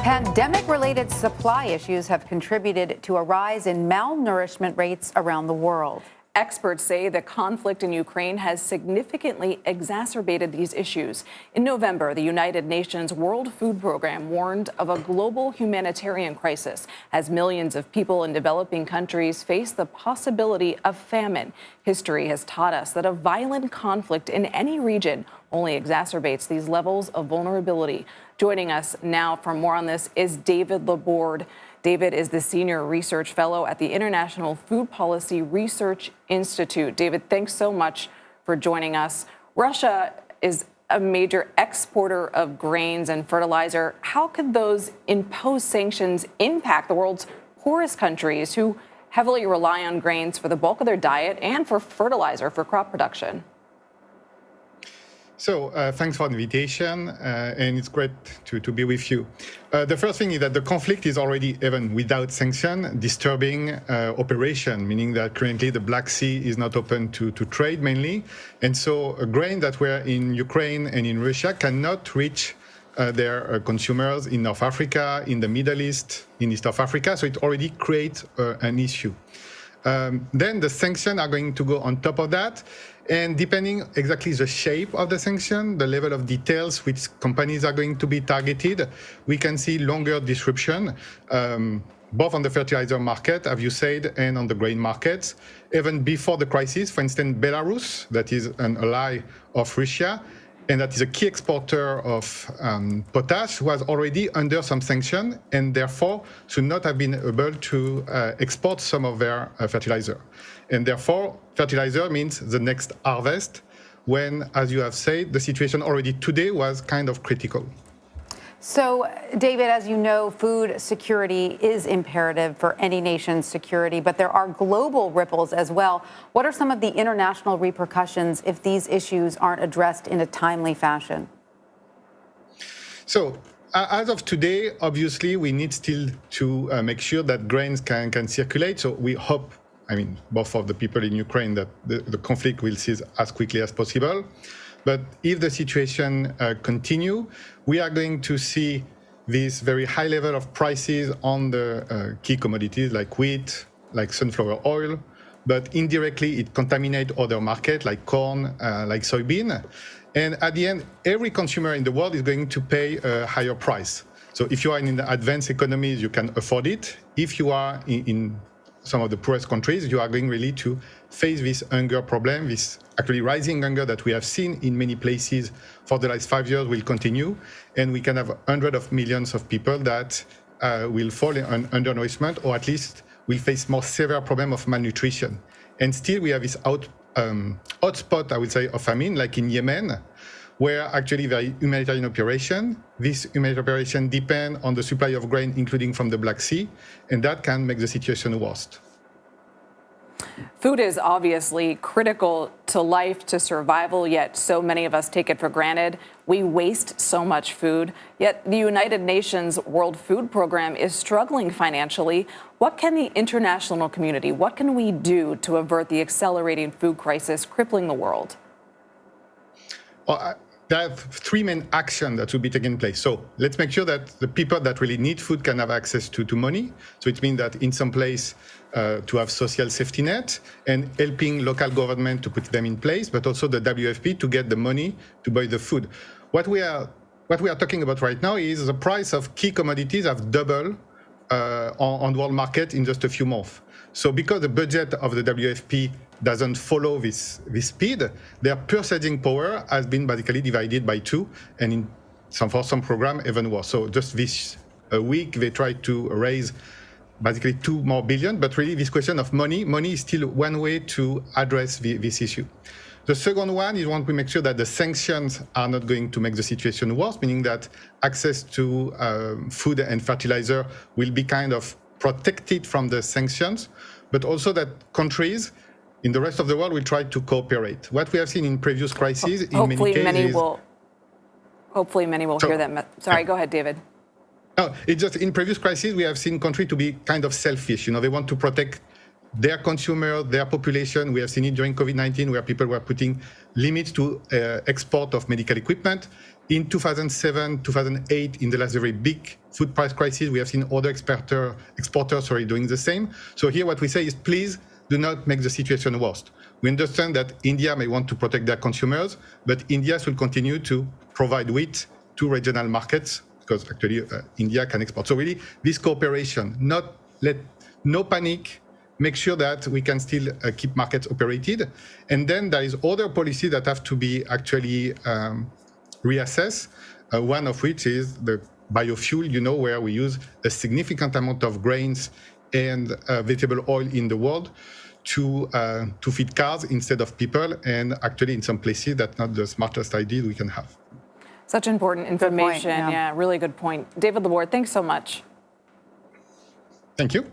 Pandemic-related supply issues have contributed to a rise in malnourishment rates around the world. Experts say the conflict in Ukraine has significantly exacerbated these issues. In November, the United Nations World Food Program warned of a global humanitarian crisis as millions of people in developing countries face the possibility of famine. History has taught us that a violent conflict in any region only exacerbates these levels of vulnerability. Joining us now for more on this is David Laborde. David is the Senior Research Fellow at the International Food Policy Research Institute. David, thanks so much for joining us. Russia is a major exporter of grains and fertilizer. How could those imposed sanctions impact the world's poorest countries who heavily rely on grains for the bulk of their diet and for fertilizer for crop production? So thanks for the invitation, and it's great to be with you. The first thing is that the conflict is already, even without sanction, disturbing operation, meaning that currently the Black Sea is not open to trade mainly. And so grain that were in Ukraine and in Russia cannot reach their consumers in North Africa, in the Middle East, in East of Africa. So it already creates an issue. Then the sanctions are going to go on top of that. And depending exactly the shape of the sanction, the level of details which companies are going to be targeted, we can see longer disruption, both on the fertilizer market, as you said, and on the grain markets. Even before the crisis, for instance, Belarus, that is an ally of Russia, and that is a key exporter of potash, was already under some sanction and therefore should not have been able to export some of their fertilizer. And therefore, fertilizer means the next harvest, when, as you have said, the situation already today was kind of critical. So, David, as you know, food security is imperative for any nation's security, but there are global ripples as well. What are some of the international repercussions if these issues aren't addressed in a timely fashion? So, as of today, obviously, we need still to make sure that grains can circulate. So we hope, both of the people in Ukraine, that the conflict will cease as quickly as possible. But if the situation continue, we are going to see this very high level of prices on the key commodities like wheat, like sunflower oil, but indirectly it contaminates other markets like corn, like soybean. And at the end, every consumer in the world is going to pay a higher price. So if you are in the advanced economies, you can afford it. If you are in some of the poorest countries, you are going really to face this hunger problem, this actually rising hunger that we have seen in many places for the last 5 years will continue. And we can have hundreds of millions of people that will fall on undernourishment, or at least will face more severe problem of malnutrition. And still we have this hotspot, I would say, of famine, like in Yemen, where actually there is humanitarian operation. This humanitarian operation depends on the supply of grain, including from the Black Sea, and that can make the situation worse. Food is obviously critical to life, to survival, yet so many of us take it for granted. We waste so much food, yet the United Nations World Food Program is struggling financially. What can the international community, what can we do to avert the accelerating food crisis crippling the world? Well, there are three main actions that will be taking place. So let's make sure that the people that really need food can have access to money. So it means that in some place to have social safety net and helping local government to put them in place, but also the WFP to get the money to buy the food. What we are talking about right now is the price of key commodities have doubled on the world market in just a few months. So because the budget of the WFP doesn't follow this speed, their purchasing power has been basically divided by two, and for some program even worse. So just this week they tried to raise basically $2 more billion, but really this question of money is still one way to address this issue. The second one is want to make sure that the sanctions are not going to make the situation worse, meaning that access to food and fertilizer will be kind of protected from the sanctions, but also that countries in the rest of the world will try to cooperate. What we have seen in previous crises, in many cases... Hopefully many will hear that. Sorry, go ahead, David. No, it's just in previous crises, we have seen countries to be kind of selfish. They want to protect their consumers, their population. We have seen it during COVID-19 where people were putting limits to export of medical equipment. In 2007, 2008, in the last very big food price crisis, we have seen other exporters doing the same. So here what we say is, please do not make the situation worse. We understand that India may want to protect their consumers, but India will continue to provide wheat to regional markets because actually India can export. So really, this cooperation, no panic, make sure that we can still keep markets operated. And then there is other policies that have to be actually reassessed, one of which is the biofuel, where we use a significant amount of grains and vegetable oil in the world to feed cars instead of people. And actually, in some places, that's not the smartest idea we can have. Such important information. Good point, yeah, really good point. David Laborde, thanks so much. Thank you.